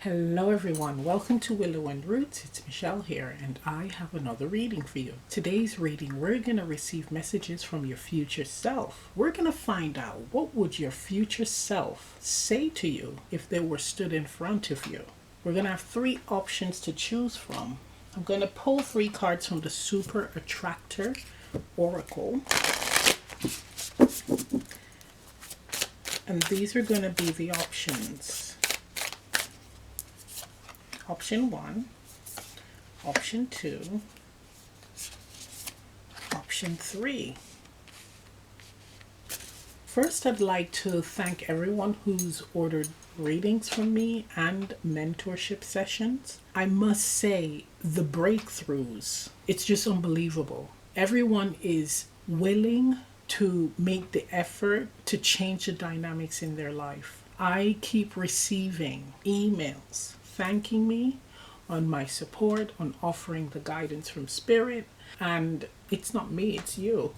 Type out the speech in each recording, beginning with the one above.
Hello everyone, welcome to Willow and Roots. It's Michelle here and I have another reading for you. Today's reading, we're going to receive messages from your future self. We're going to find out what would your future self say to you if they were stood in front of you. We're going to have three options to choose from. I'm going to pull three cards from the Super Attractor Oracle. And these are going to be the options. Option 1, option 2, option 3. First, I'd like to thank everyone who's ordered readings from me and mentorship sessions. I must say, the breakthroughs, it's just unbelievable. Everyone is willing to make the effort to change the dynamics in their life. I keep receiving emails thanking me on my support, on offering the guidance from Spirit. And it's not me, it's you.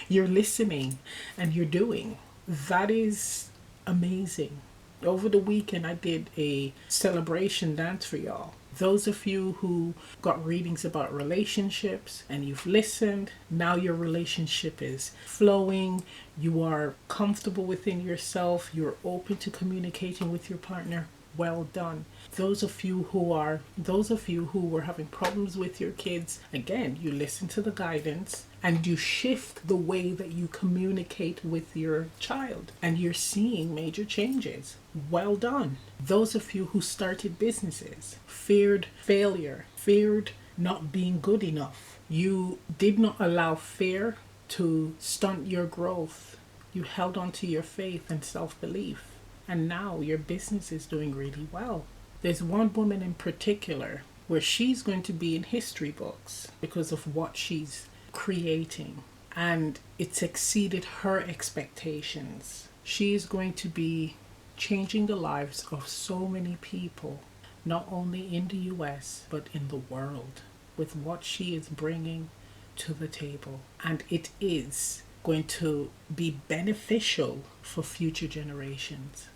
You're listening and you're doing. That is amazing. Over the weekend, I did a celebration dance for y'all. Those of you who got readings about relationships and you've listened, now your relationship is flowing, you are comfortable within yourself, you're open to communicating with your partner. Well done. Those of you who were having problems with your kids, again, you listen to the guidance and you shift the way that you communicate with your child and you're seeing major changes. Well done. Those of you who started businesses, feared failure, feared not being good enough. You did not allow fear to stunt your growth. You held on to your faith and self-belief. And now your business is doing really well. There's one woman in particular where she's going to be in history books because of what she's creating. And it's exceeded her expectations. She's going to be changing the lives of so many people, not only in the US, but in the world, with what she is bringing to the table. And it is going to be beneficial for future generations.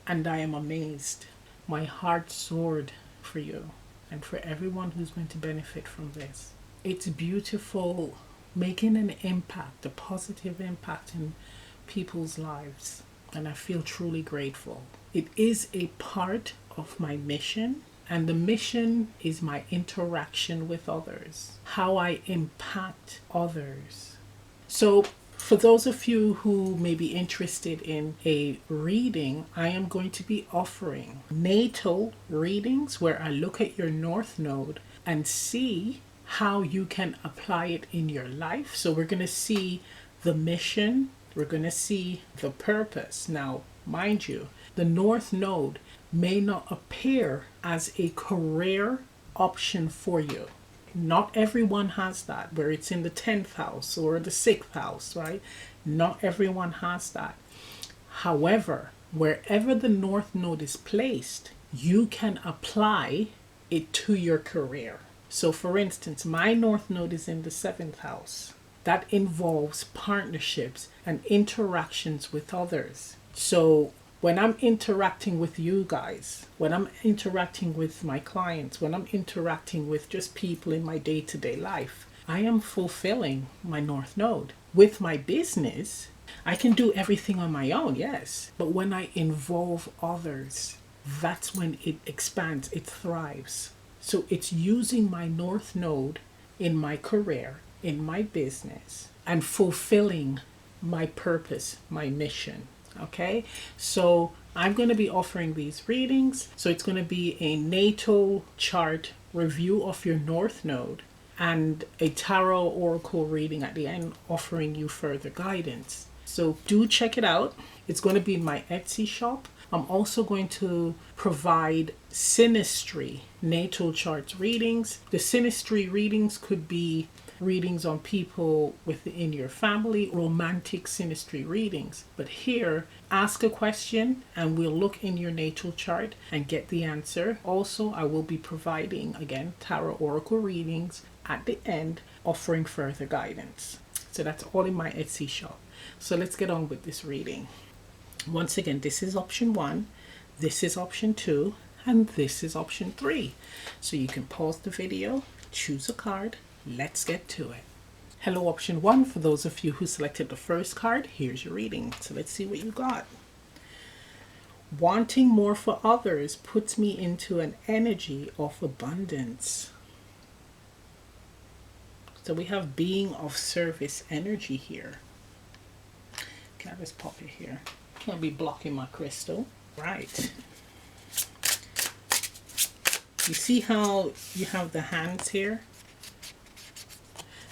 And I am amazed. My heart soared for you and for everyone who's going to benefit from this. It's beautiful, making an impact, a positive impact in people's lives. And I feel truly grateful. It is a part of my mission. And the mission is my interaction with others, how I impact others. So for those of you who may be interested in a reading, I am going to be offering natal readings where I look at your North Node and see how you can apply it in your life. So we're going to see the mission, we're going to see the purpose. Now, mind you, the North Node may not appear as a career option for you. Not everyone has that, where it's in the 10th house or the 6th house, right? Not everyone has that. However, wherever the North Node is placed, you can apply it to your career. So for instance, my North Node is in the 7th house. That involves partnerships and interactions with others. So when I'm interacting with you guys, when I'm interacting with my clients, when I'm interacting with just people in my day-to-day life, I am fulfilling my North Node. With my business, I can do everything on my own, yes. But when I involve others, that's when it expands, it thrives. So it's using my North Node in my career, in my business, and fulfilling my purpose, my mission. Okay, so I'm going to be offering these readings. So it's going to be a natal chart review of your North Node and a tarot oracle reading at the end, offering you further guidance. So do check it out. It's going to be in my Etsy shop. I'm also going to provide synastry natal charts readings. The synastry readings could be readings on people within your family, romantic synastry readings. But here, ask a question and we'll look in your natal chart and get the answer. Also, I will be providing, again, tarot oracle readings at the end, offering further guidance. So that's all in my Etsy shop. So let's get on with this reading. Once again, this is option 1, this is option 2, And this is option 3. So you can pause the video, choose a card. Let's get to it. Hello, option 1. For those of you who selected the first card, here's your reading. So let's see what you got. Wanting more for others puts me into an energy of abundance. So we have being of service energy here. Okay, I'll just pop it here. Can't be blocking my crystal. Right. You see how you have the hands here?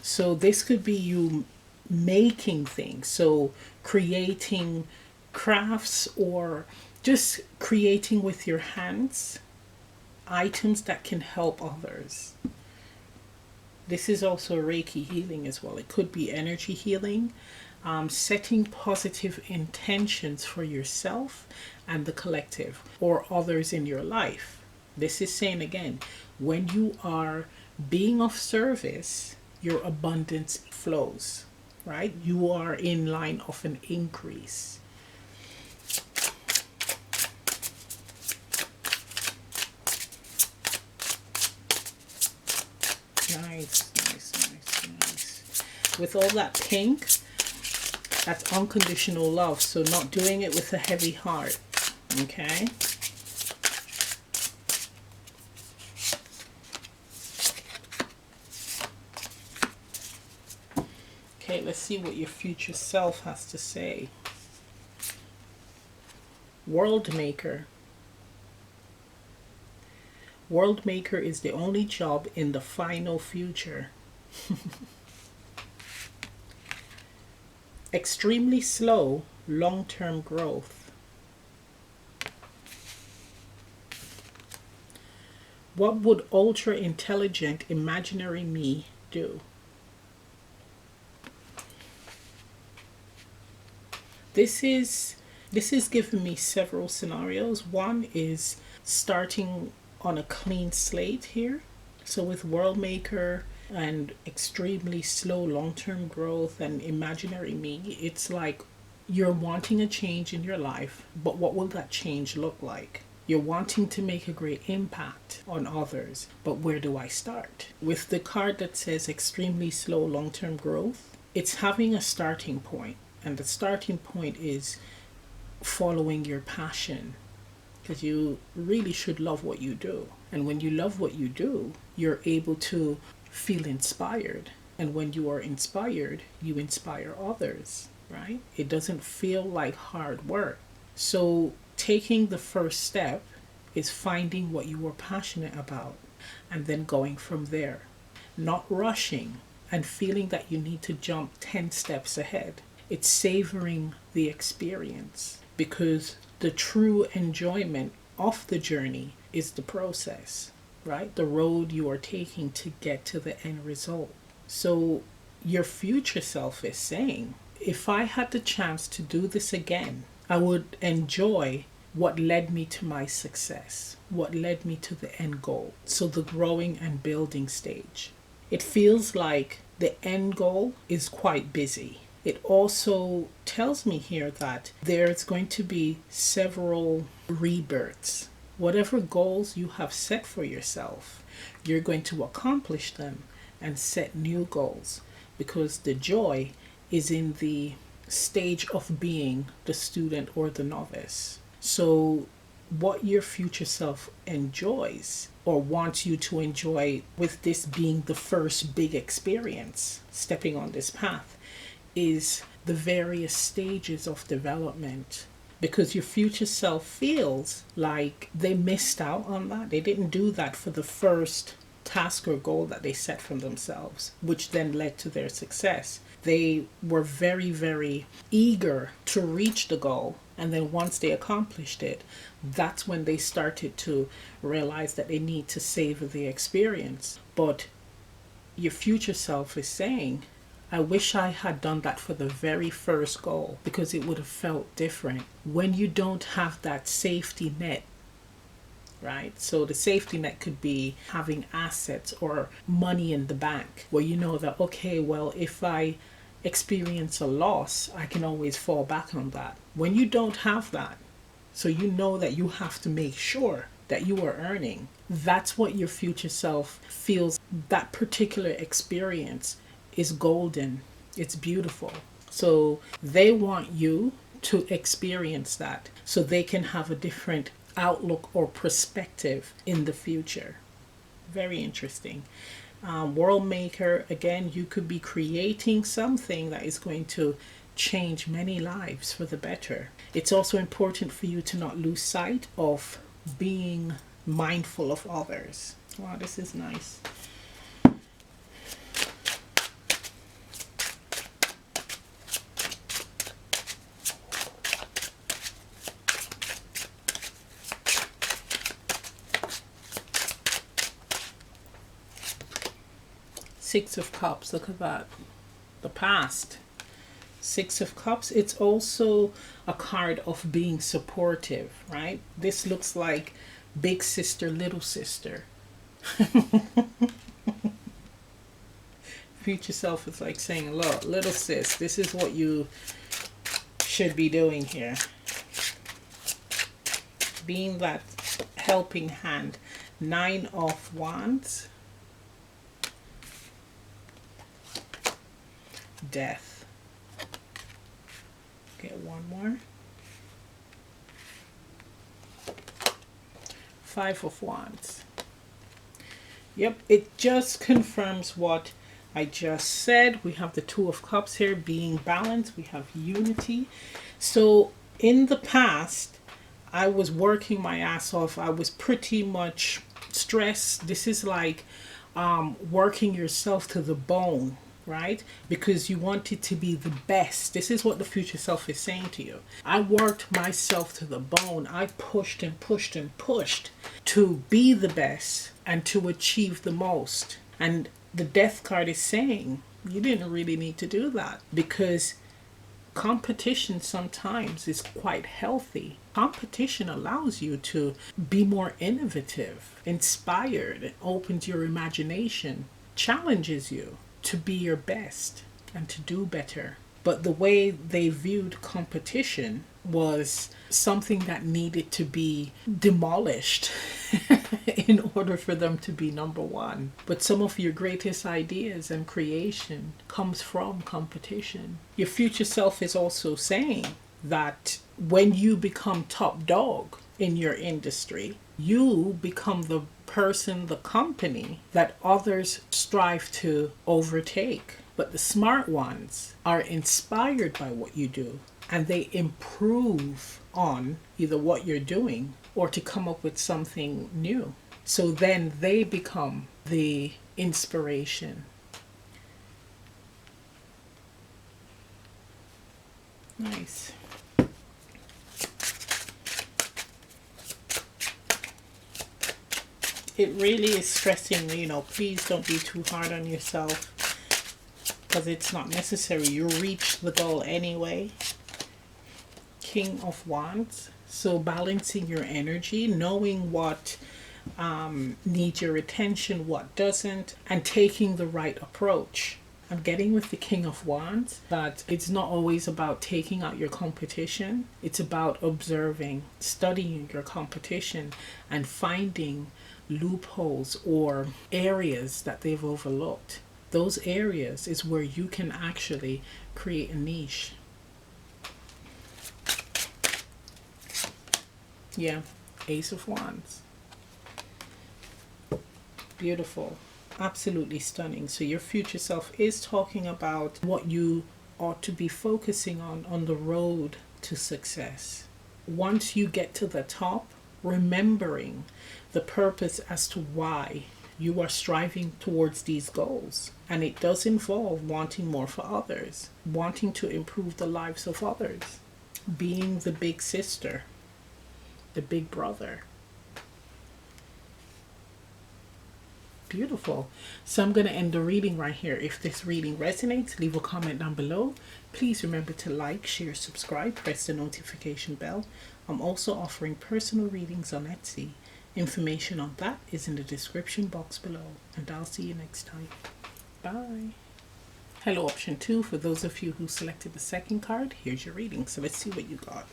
So this could be you making things. So creating crafts or just creating with your hands items that can help others. This is also Reiki healing as well. It could be energy healing, setting positive intentions for yourself and the collective or others in your life. This is saying again, when you are being of service, your abundance flows, right? You are in line of an increase. Nice, nice, nice, nice. With all that pink, that's unconditional love. So not doing it with a heavy heart. Okay. Okay, let's see what your future self has to say. World Maker. World Maker is the only job in the final future. Extremely slow, long-term growth. What would ultra-intelligent imaginary me do? This is giving me several scenarios. One is starting on a clean slate here. So with World Maker and extremely slow long-term growth and imaginary me, it's like you're wanting a change in your life, but what will that change look like? You're wanting to make a great impact on others, but where do I start? With the card that says extremely slow long-term growth, it's having a starting point, and the starting point is following your passion, because you really should love what you do. And when you love what you do, you're able to feel inspired. And when you are inspired, you inspire others, right? It doesn't feel like hard work. So taking the first step is finding what you are passionate about and then going from there. Not rushing and feeling that you need to jump 10 steps ahead. It's savoring the experience, because the true enjoyment of the journey is the process, right? The road you are taking to get to the end result. So your future self is saying, if I had the chance to do this again, I would enjoy what led me to my success, what led me to the end goal. So the growing and building stage. It feels like the end goal is quite busy. It also tells me here that there's going to be several rebirths. Whatever goals you have set for yourself, you're going to accomplish them and set new goals, because the joy is in the stage of being the student or the novice. So what your future self enjoys or wants you to enjoy, with this being the first big experience, stepping on this path, is the various stages of development, because your future self feels like they missed out on that. They didn't do that for the first task or goal that they set for themselves, which then led to their success. They were very, very eager to reach the goal, and then once they accomplished it, that's when they started to realize that they need to savor the experience. But your future self is saying, I wish I had done that for the very first goal, because it would have felt different. When you don't have that safety net, right? So the safety net could be having assets or money in the bank, where you know that, okay, well, if I experience a loss, I can always fall back on that. When you don't have that, so you know that you have to make sure that you are earning. That's what your future self feels. That particular experience is golden. It's beautiful. So they want you to experience that so they can have a different outlook or perspective in the future. Very interesting. World maker, again, you could be creating something that is going to change many lives for the better. It's also important for you to not lose sight of being mindful of others. Wow, this is nice. Six of Cups, look at that. The past. Six of Cups, it's also a card of being supportive, right? This looks like big sister, little sister. Future self is like saying, look, little sis, this is what you should be doing here. Being that helping hand. Nine of Wands. Death. Get one more. Five of Wands. Yep, it just confirms what I just said. We have the Two of Cups here, being balanced. We have unity. So in the past, I was working my ass off. I was pretty much stressed. This is like working yourself to the bone, right? Because you want it to be the best. This is what the future self is saying to you. I worked myself to the bone. I pushed and pushed and pushed to be the best and to achieve the most. And the Death card is saying you didn't really need to do that, because competition sometimes is quite healthy. Competition allows you to be more innovative, inspired, it opens your imagination, challenges you to be your best and to do better. But the way they viewed competition was something that needed to be demolished in order for them to be number one. But some of your greatest ideas and creation comes from competition. Your future self is also saying that when you become top dog in your industry, you become the person, the company that others strive to overtake. But the smart ones are inspired by what you do and they improve on either what you're doing or to come up with something new. So then they become the inspiration. Nice. It really is stressing, please don't be too hard on yourself, because it's not necessary. You reach the goal anyway. King of Wands. So balancing your energy, knowing what needs your attention, what doesn't, and taking the right approach. I'm getting with the King of Wands that it's not always about taking out your competition. It's about observing, studying your competition, and finding loopholes or areas that they've overlooked. Those areas is where you can actually create a niche. Yeah, Ace of Wands. Beautiful. Absolutely stunning. So your future self is talking about what you ought to be focusing on the road to success. Once you get to the top, remembering the purpose as to why you are striving towards these goals. And it does involve wanting more for others, wanting to improve the lives of others, being the big sister, the big brother. Beautiful. So I'm going to end the reading right here. If this reading resonates, leave a comment down below. Please remember to like, share, subscribe, press the notification bell. I'm also offering personal readings on Etsy. Information on that is in the description box below. And I'll see you next time. Bye. Hello, option 2. For those of you who selected the second card, here's your reading. So let's see what you got.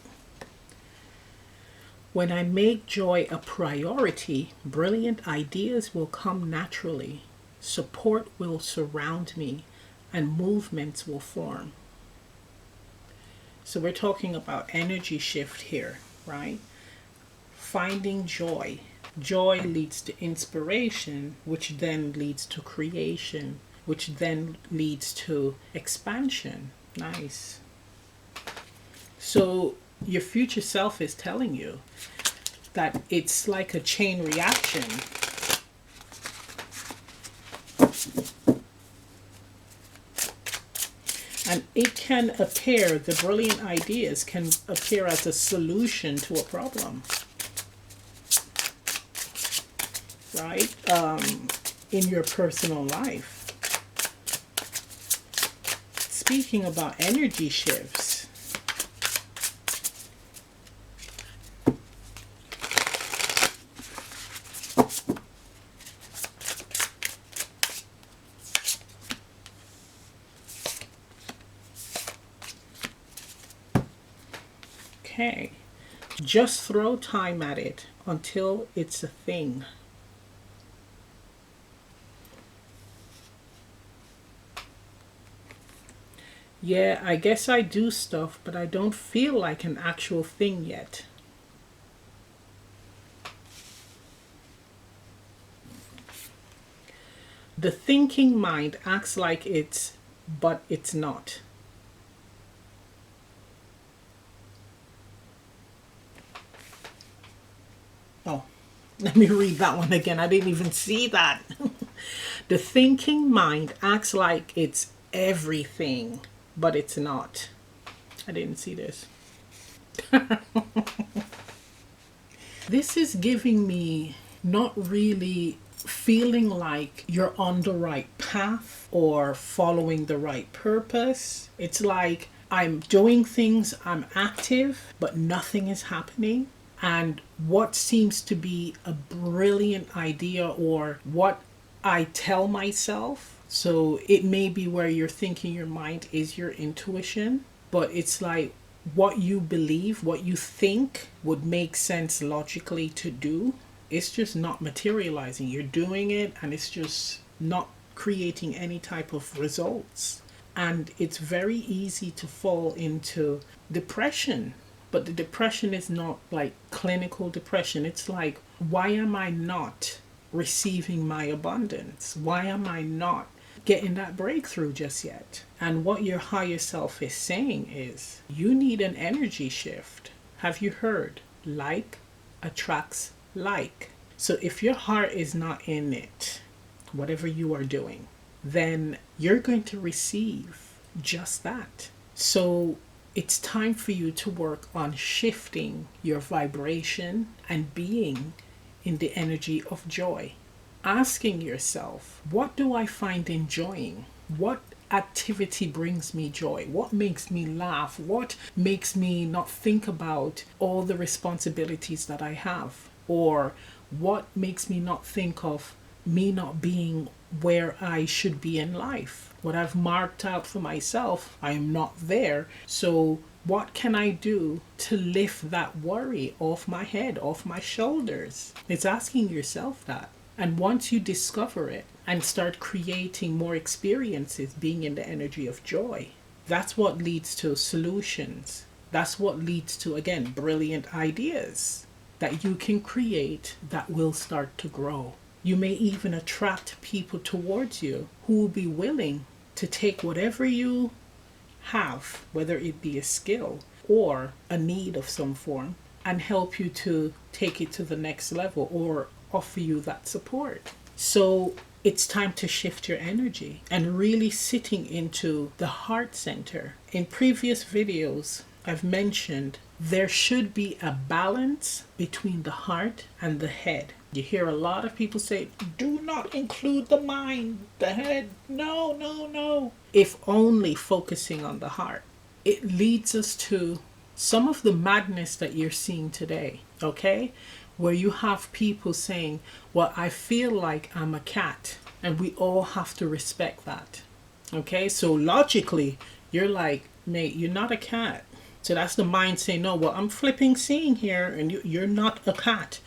When I make joy a priority, brilliant ideas will come naturally. Support will surround me and movements will form. So we're talking about energy shift here, right? Finding joy. Joy leads to inspiration, which then leads to creation, which then leads to expansion. Nice. So your future self is telling you that it's like a chain reaction. And it can appear, the brilliant ideas can appear as a solution to a problem, right? In your personal life. Speaking about energy shifts, okay, just throw time at it until it's a thing. Yeah, I guess I do stuff, but I don't feel like an actual thing yet. The thinking mind acts like it's, but it's not. Oh, let me read that one again. I didn't even see that. The thinking mind acts like it's everything, but it's not. I didn't see this. This is giving me not really feeling like you're on the right path or following the right purpose. It's like I'm doing things, I'm active, but nothing is happening. And what seems to be a brilliant idea, or what I tell myself, so it may be where you're thinking your mind is your intuition, but it's like what you believe, what you think would make sense logically to do, it's just not materializing. You're doing it and it's just not creating any type of results. And it's very easy to fall into depression. But the depression is not like clinical depression. It's like, why am I not receiving my abundance? Why am I not getting that breakthrough just yet? And what your higher self is saying is, you need an energy shift. Have you heard? Like attracts like. So if your heart is not in it, whatever you are doing, then you're going to receive just that. So it's time for you to work on shifting your vibration and being in the energy of joy. Asking yourself, what do I find enjoying? What activity brings me joy? What makes me laugh? What makes me not think about all the responsibilities that I have? Or what makes me not think of me not being where I should be in life? What I've marked out for myself, I am not there. So what can I do to lift that worry off my head, off my shoulders? It's asking yourself that. And once you discover it and start creating more experiences being in the energy of joy, that's what leads to solutions. That's what leads to, again, brilliant ideas that you can create that will start to grow. You may even attract people towards you who will be willing to take whatever you have, whether it be a skill or a need of some form, and help you to take it to the next level or offer you that support. So it's time to shift your energy and really sitting into the heart center. In previous videos, I've mentioned there should be a balance between the heart and the head. You hear a lot of people say, do not include the mind, the head. No, no, no. If only focusing on the heart. It leads us to some of the madness that you're seeing today, okay? Where you have people saying, well, I feel like I'm a cat. And we all have to respect that, okay? So logically, you're like, mate, you're not a cat. So that's the mind saying, no, well, I'm flipping seeing here, and you're not a cat.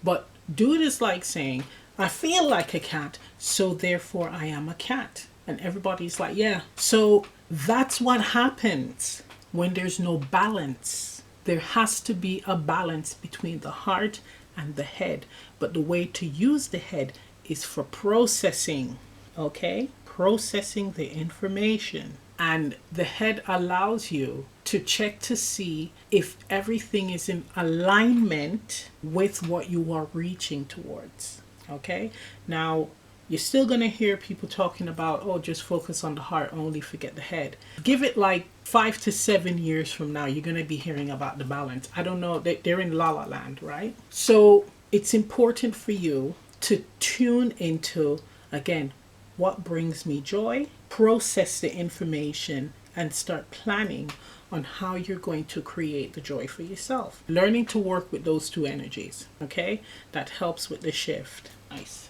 But dude is like saying, I feel like a cat, so therefore I am a cat. And everybody's like, yeah. So that's what happens when there's no balance. There has to be a balance between the heart and the head. But the way to use the head is for processing, okay? Processing the information. And the head allows you to check to see if everything is in alignment with what you are reaching towards, okay? Now, you're still going to hear people talking about, oh, just focus on the heart only, forget the head. Give it like 5 to 7 years from now, you're going to be hearing about the balance. I don't know, they're in la la land, right? So it's important for you to tune into, again, what brings me joy, process the information, and start planning on how you're going to create the joy for yourself. Learning to work with those two energies, okay? That helps with the shift. Nice.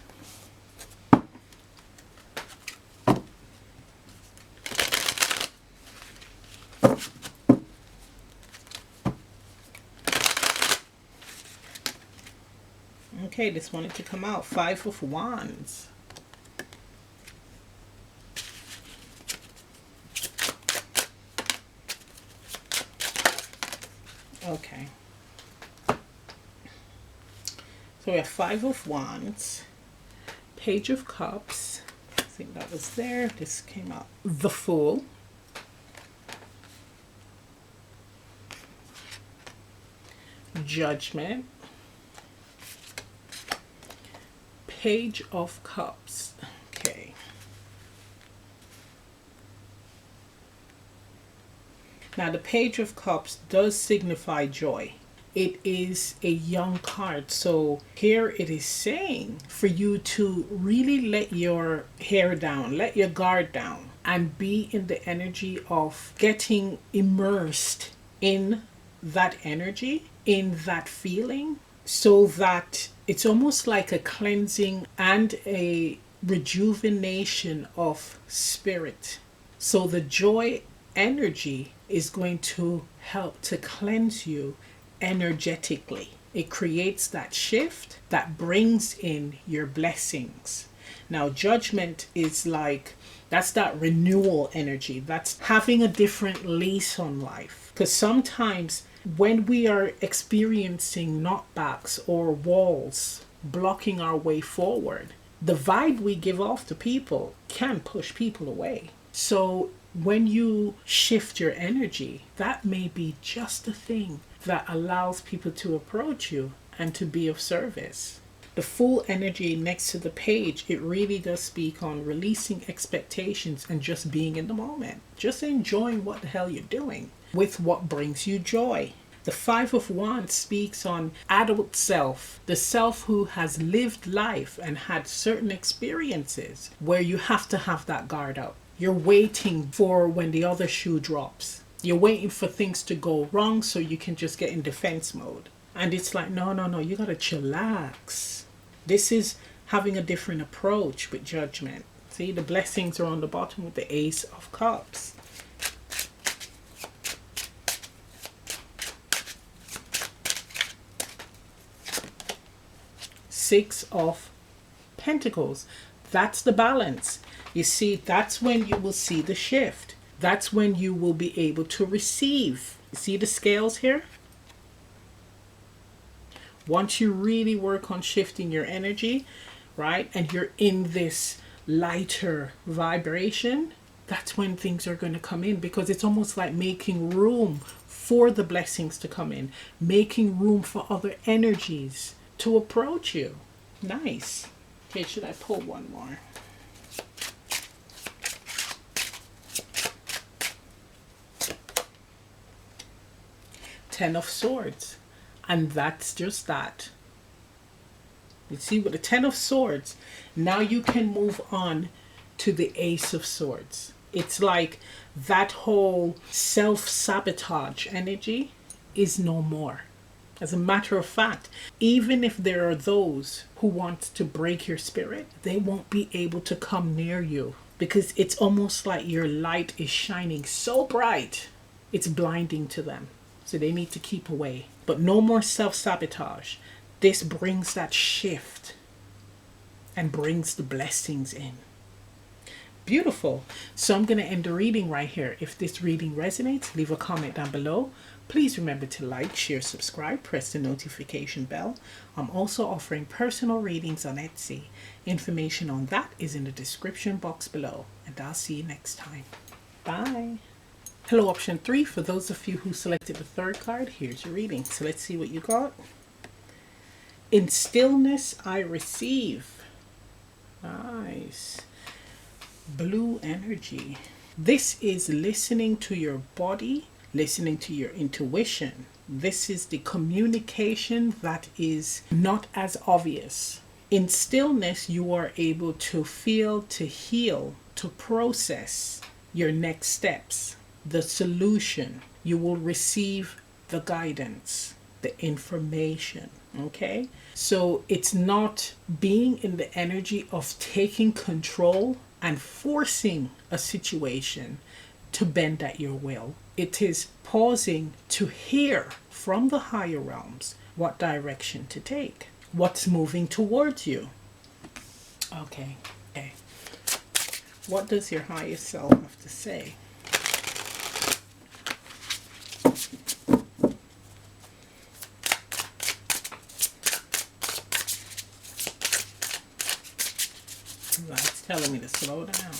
Okay, this wanted to come out. 5 of Wands. Okay. So we have 5 of Wands. Page of Cups. I think that was there. This came out. The Fool. Judgment. Page of Cups. Okay. Now the Page of Cups does signify joy. It is a young card. So here it is saying for you to really let your hair down, let your guard down, and be in the energy of getting immersed in that energy, in that feeling, so that it's almost like a cleansing and a rejuvenation of spirit. So the joy energy is going to help to cleanse you energetically. It creates that shift that brings in your blessings. Now, judgment is like, that's that renewal energy. That's having a different lease on life. Because sometimes when we are experiencing knockbacks or walls blocking our way forward, the vibe we give off to people can push people away. So when you shift your energy, that may be just the thing that allows people to approach you and to be of service. The Fool energy next to the page, it really does speak on releasing expectations and just being in the moment. Just enjoying what the hell you're doing with what brings you joy. The 5 of Wands speaks on adult self, the self who has lived life and had certain experiences where you have to have that guard up. You're waiting for when the other shoe drops. You're waiting for things to go wrong so you can just get in defense mode. And it's like, no, you gotta chillax. This is having a different approach with judgment. See, the blessings are on the bottom with the Ace of Cups. Six of Pentacles. That's the balance. You see, that's when you will see the shift. That's when you will be able to receive. You see the scales here? Once you really work on shifting your energy, right, and you're in this lighter vibration, that's when things are going to come in, because it's almost like making room for the blessings to come in, making room for other energies to approach you. Nice. Okay, should I pull one more? Ten of Swords. And that's just that. You see, with the Ten of Swords, now you can move on to the Ace of Swords. It's like that whole self-sabotage energy is no more. As a matter of fact, even if there are those who want to break your spirit, they won't be able to come near you, because it's almost like your light is shining so bright, it's blinding to them. So they need to keep away. But no more self-sabotage. This brings that shift and brings the blessings in. Beautiful. So I'm going to end the reading right here. If this reading resonates, leave a comment down below. Please remember to like, share, subscribe, press the notification bell. I'm also offering personal readings on Etsy. Information on that is in the description box below. And I'll see you next time. Bye. Hello, option 3. For those of you who selected the third card, here's your reading. So let's see what you got. In stillness, I receive. Nice. Blue energy. This is listening to your body, listening to your intuition. This is the communication that is not as obvious. In stillness, you are able to feel, to heal, to process your next steps, the solution. You will receive the guidance, the information. Okay? So it's not being in the energy of taking control and forcing a situation to bend at your will. It is pausing to hear from the higher realms what direction to take, what's moving towards you. Okay. What does your higher self have to say? It's telling me to slow down.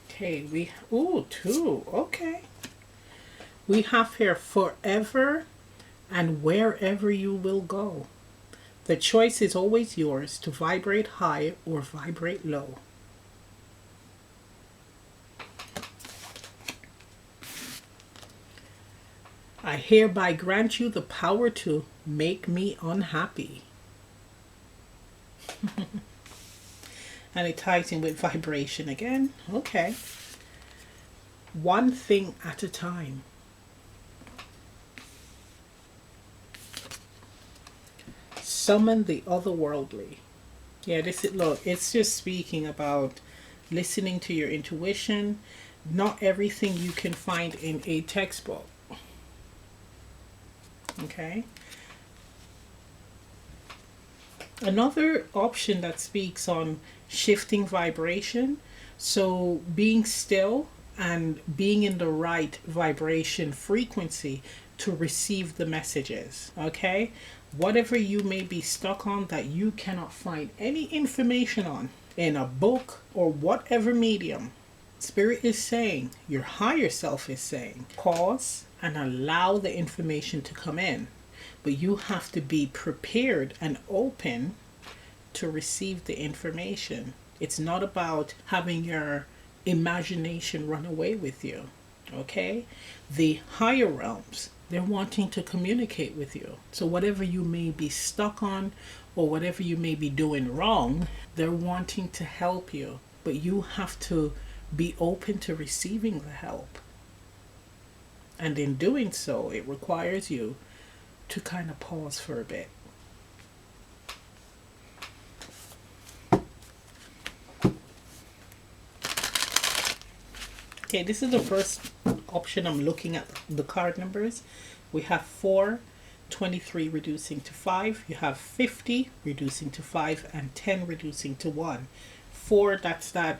Okay, two. Okay. We have here forever and wherever you will go. The choice is always yours to vibrate high or vibrate low. I hereby grant you the power to make me unhappy. And it ties in with vibration again. Okay. One thing at a time. Summon the otherworldly. Yeah, look, it's just speaking about listening to your intuition. Not everything you can find in a textbook. Okay. Another option that speaks on shifting vibration. So being still and being in the right vibration frequency to receive the messages. Okay. Whatever you may be stuck on that you cannot find any information on in a book or whatever medium, Spirit is saying, your higher self is saying, pause and allow the information to come in. But you have to be prepared and open to receive the information. It's not about having your imagination run away with you. Okay? The higher realms, they're wanting to communicate with you. So whatever you may be stuck on or whatever you may be doing wrong, they're wanting to help you. But you have to be open to receiving the help. And in doing so, it requires you to kind of pause for a bit. Okay, this is the first option. I'm looking at the card numbers. We have 4, 23 reducing to 5. You have 50 reducing to 5 and 10 reducing to 1. 4, that's that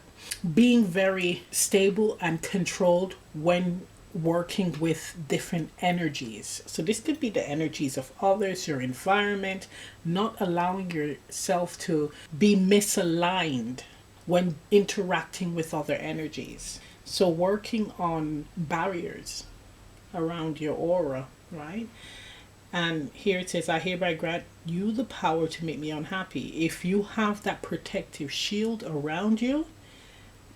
being very stable and controlled when working with different energies. So this could be the energies of others, your environment, not allowing yourself to be misaligned when interacting with other energies. So working on barriers around your aura, right? And here it says, I hereby grant you the power to make me unhappy. If you have that protective shield around you,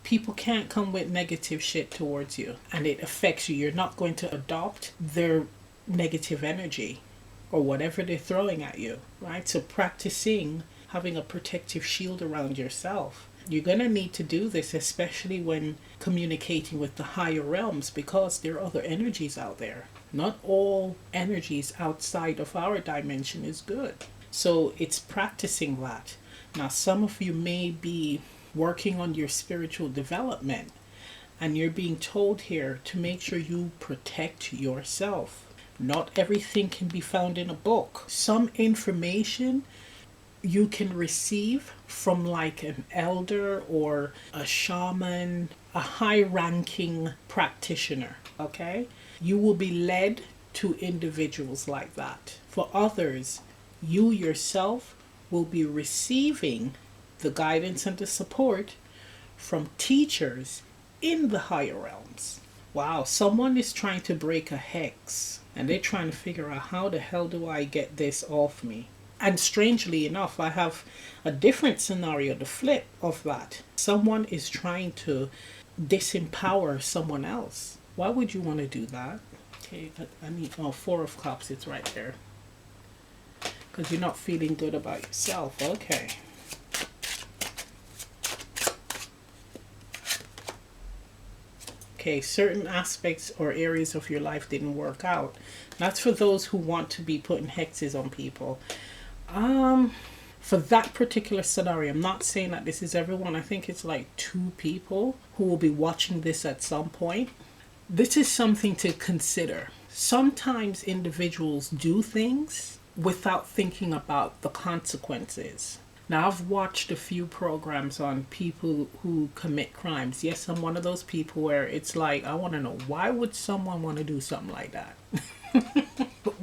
people can't come with negative shit towards you and it affects you. You're not going to adopt their negative energy or whatever they're throwing at you, right? So practicing having a protective shield around yourself You're going to need to do this, especially when communicating with the higher realms, because there are other energies out there. Not all energies outside of our dimension is good. So it's practicing that. Now, some of you may be working on your spiritual development, and you're being told here to make sure you protect yourself. Not everything can be found in a book. Some information you can receive from like an elder or a shaman, a high ranking practitioner, okay? You will be led to individuals like that. For others, you yourself will be receiving the guidance and the support from teachers in the higher realms. Wow, someone is trying to break a hex and they're trying to figure out, how the hell do I get this off me? And strangely enough, I have a different scenario, the flip of that. Someone is trying to disempower someone else. Why would you want to do that? Okay, I need, oh, Four of Cups, it's right there. Because you're not feeling good about yourself. Okay. Okay, certain aspects or areas of your life didn't work out. That's for those who want to be putting hexes on people. For that particular scenario, I'm not saying that this is everyone. I think it's like 2 people who will be watching this at some point. This is something to consider. Sometimes individuals do things without thinking about the consequences. Now, I've watched a few programs on people who commit crimes. Yes, I'm one of those people where it's like, I want to know, why would someone want to do something like that?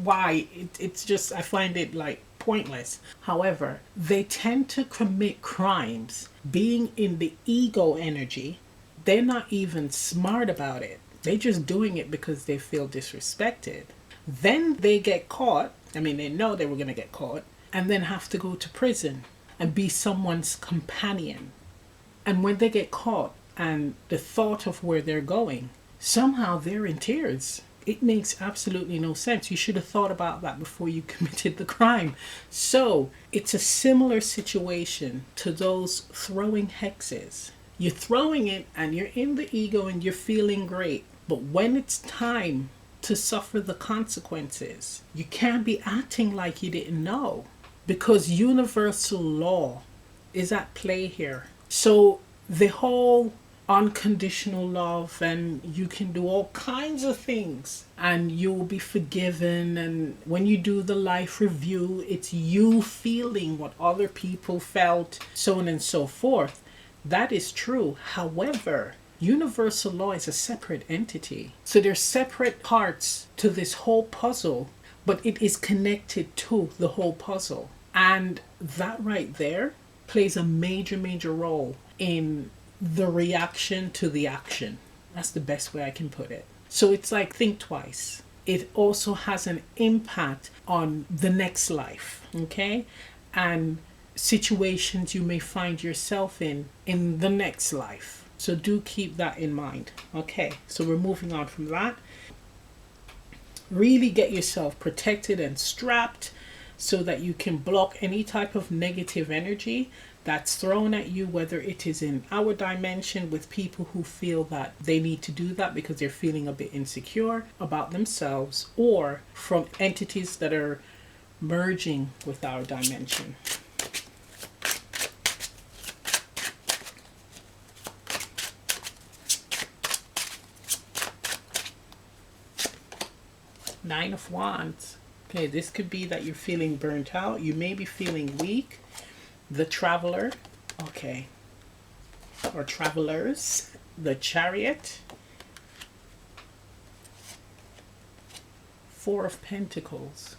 Why? It's just, I find it like pointless. However, they tend to commit crimes being in the ego energy. They're not even smart about it. They're just doing it because they feel disrespected. Then they get caught. I mean, they know they were going to get caught, and then have to go to prison and be someone's companion. And when they get caught and the thought of where they're going, somehow they're in tears. It makes absolutely no sense. You should have thought about that before you committed the crime. So it's a similar situation to those throwing hexes. You're throwing it and you're in the ego and you're feeling great. But when it's time to suffer the consequences, you can't be acting like you didn't know, because universal law is at play here. So the whole unconditional love, and you can do all kinds of things and you will be forgiven, and when you do the life review, it's you feeling what other people felt, so on and so forth. That is true. However, universal law is a separate entity. So there's separate parts to this whole puzzle, but it is connected to the whole puzzle. And that right there plays a major role in the reaction to the action. That's the best way I can put it. So it's like, think twice. It also has an impact on the next life, okay? And situations you may find yourself in the next life. So do keep that in mind. Okay, so we're moving on from that. Really get yourself protected and strapped so that you can block any type of negative energy that's thrown at you, whether it is in our dimension with people who feel that they need to do that because they're feeling a bit insecure about themselves, or from entities that are merging with our dimension. Nine of Wands. Okay, this could be that you're feeling burnt out. You may be feeling weak. The Traveler, okay, or Travelers, the Chariot, Four of Pentacles.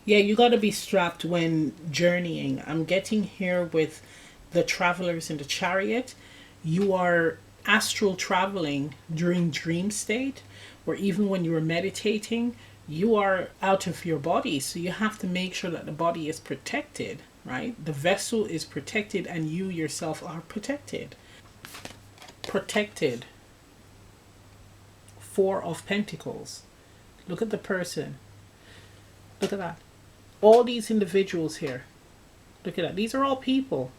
Yeah, you got to be strapped when journeying. I'm getting here with the Travelers and the Chariot. You are astral traveling during dream state, or even when you are meditating, you are out of your body. So you have to make sure that the body is protected, right? The vessel is protected and you yourself are protected. Protected. Four of Pentacles. Look at the person. Look at that. All these individuals here Look at that. These are all people.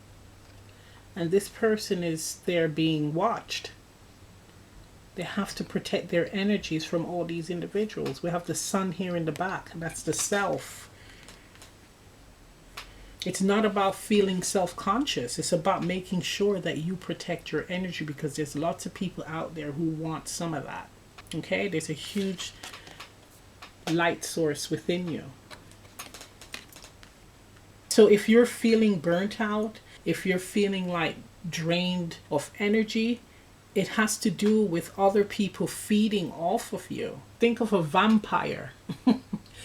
And this person is there being watched. They have to protect their energies from all these individuals. We have the sun here in the back. And that's the self. It's not about feeling self-conscious. It's about making sure that you protect your energy, because there's lots of people out there who want some of that. Okay? There's a huge light source within you. So if you're feeling burnt out, if you're feeling like drained of energy, it has to do with other people feeding off of you. Think of a vampire.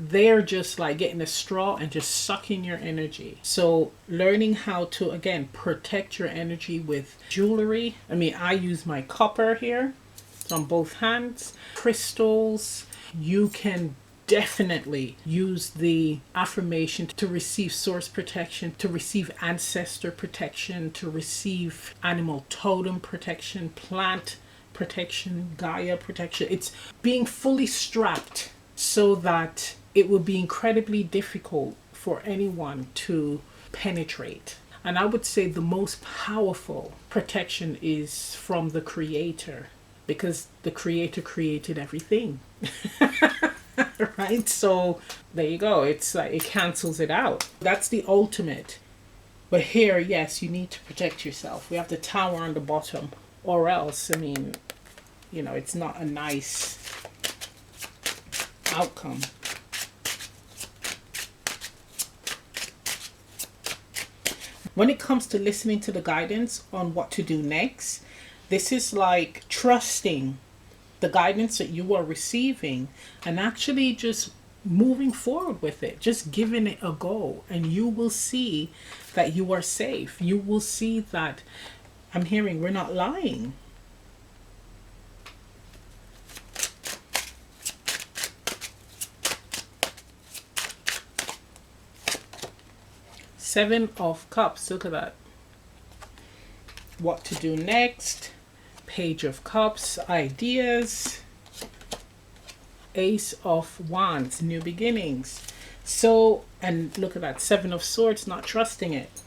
They're just like getting a straw and just sucking your energy. So learning how to, again, protect your energy with jewelry. I mean, I use my copper here. It's on both hands. Crystals. You can definitely use the affirmation to receive source protection, to receive ancestor protection, to receive animal totem protection, plant protection, Gaia protection. It's being fully strapped so that it will be incredibly difficult for anyone to penetrate. And I would say the most powerful protection is from the Creator, because the Creator created everything. Right? So there you go. It's like it cancels it out. That's the ultimate. But here, yes, you need to protect yourself. We have the Tower on the bottom, or else, I mean, you know, it's not a nice outcome. When it comes to listening to the guidance on what to do next, this is like trusting the guidance that you are receiving and actually just moving forward with it, just giving it a go, and you will see that you are safe. You will see that, I'm hearing, we're not lying. Seven of Cups, look at that. What to do next. Page of Cups, ideas. Ace of Wands, new beginnings. So, and look at that, Seven of Swords, not trusting it.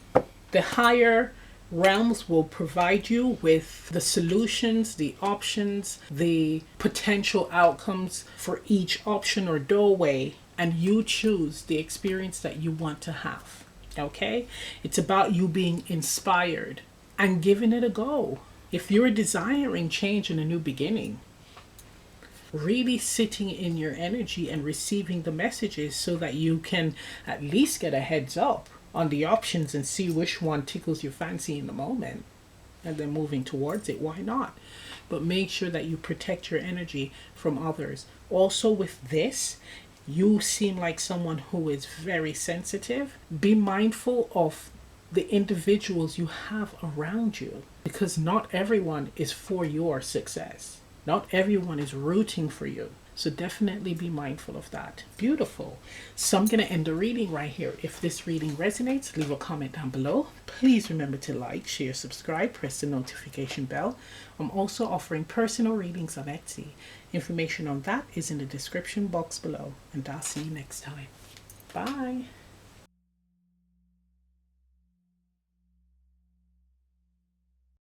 The higher realms will provide you with the solutions, the options, the potential outcomes for each option or doorway, and you choose the experience that you want to have. Okay? It's about you being inspired and giving it a go. If you're desiring change and a new beginning, really sitting in your energy and receiving the messages so that you can at least get a heads up on the options and see which one tickles your fancy in the moment, and then moving towards it. Why not? But make sure that you protect your energy from others. Also with this, you seem like someone who is very sensitive. Be mindful of the individuals you have around you, because not everyone is for your success. Not everyone is rooting for you. So definitely be mindful of that. Beautiful. So I'm going to end the reading right here. If this reading resonates, leave a comment down below. Please remember to like, share, subscribe, press the notification bell. I'm also offering personal readings on Etsy. Information on that is in the description box below. And I'll see you next time. Bye.